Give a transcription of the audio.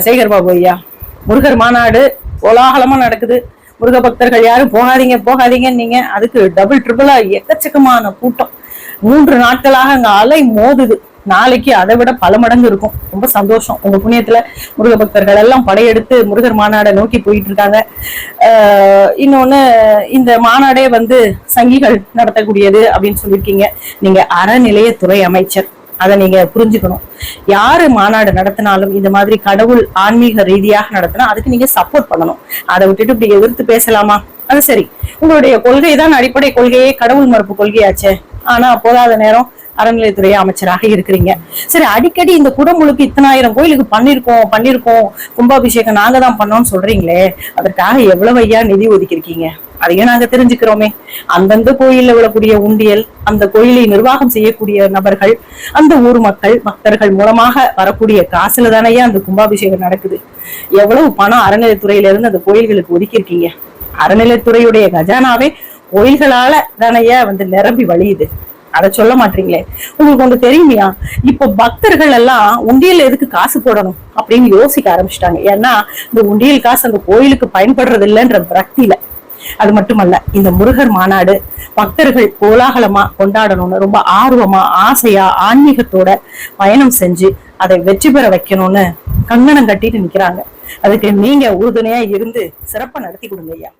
சேகர் பாபு ஐயா, முருகர் மாநாடு கோலாகலமா நடக்குது. முருக பக்தர்கள் யாரும் போகாதீங்க போகாதீங்க, நீங்க அதுக்கு டபுள் ட்ரிபிளா எக்கச்சக்கமான கூட்டம். 3 நாட்களாக அங்க அலை மோதுது. நாளைக்கு அதை விட பல மடங்கு இருக்கும். ரொம்ப சந்தோஷம். உங்க புண்ணியத்துல முருக பக்தர்கள் எல்லாம் படையெடுத்து முருகர் மாநாடை நோக்கி போயிட்டு இருக்காங்க. இன்னொன்னு, இந்த மாநாடே சங்கிகள் நடத்தக்கூடியது அப்படின்னு சொல்லியிருக்கீங்க. நீங்க அறநிலையத்துறை அமைச்சர், அதை நீங்க புரிஞ்சுக்கணும். யாரு மாநாடு நடத்தினாலும் இந்த மாதிரி கடவுள் ஆன்மீக ரீதியாக நடத்தினா அதுக்கு நீங்க சப்போர்ட் பண்ணணும். அதை விட்டுட்டு இப்படி எதிர்த்து பேசலாமா? அது சரி, உங்களுடைய கொள்கை தான் அடிப்படை கொள்கையே கடவுள் மறுப்பு கொள்கையாச்சே. ஆனா போதாத நேரம் அறநிலையத்துறை அமைச்சராக இருக்கிறீங்க. சரி, அடிக்கடி இந்த குடமுழுக்கு 1000 கோயிலுக்கு பண்ணிருக்கோம் கும்பாபிஷேகம் நாங்க தான் பண்ணோம்னு சொல்றீங்களே, அதற்காக எவ்வளவு ஐயா நிதி ஒதுக்கிருக்கீங்க? அதையும் நாங்க தெரிஞ்சுக்கிறோமே. அந்தந்த கோயில்ல விழக்கூடிய உண்டியல், அந்த கோயிலை நிர்வாகம் செய்யக்கூடிய நபர்கள், அந்த ஊர் மக்கள் பக்தர்கள் மூலமாக வரக்கூடிய காசுல தானையா அந்த கும்பாபிஷேகம் நடக்குது. எவ்வளவு பணம் அறநிலையத்துறையில இருந்து அந்த கோயில்களுக்கு ஒதுக்கிருக்கீங்க? அறநிலையத்துறையுடைய கஜானாவே கோயில்களால தானையா நிரம்பி வழியுது. அதை சொல்ல மாட்டீங்களே. உங்களுக்கு ஒன்று தெரியுமையா, இப்ப பக்தர்கள் எல்லாம் உண்டியல் எதுக்கு காசு போடணும் அப்படின்னு யோசிக்க ஆரம்பிச்சிட்டாங்க. ஏன்னா இந்த உண்டியல் காசு அந்த கோயிலுக்கு பயன்படுறது இல்லைன்ற விரக்தியில. அது மட்டுமல்ல, இந்த முருகர் மாநாடு பக்தர்கள் கோலாகலமா கொண்டாடணும்னு ரொம்ப ஆர்வமா ஆசையா ஆன்மீகத்தோட பயணம் செஞ்சு அதை வெற்றி பெற வைக்கணும்னு கங்கணம் கட்டிட்டு நிக்கிறாங்க. அதுக்கு நீங்க உறுதுணையா இருந்து சிறப்பா நடத்தி கொடுங்க ஐயா.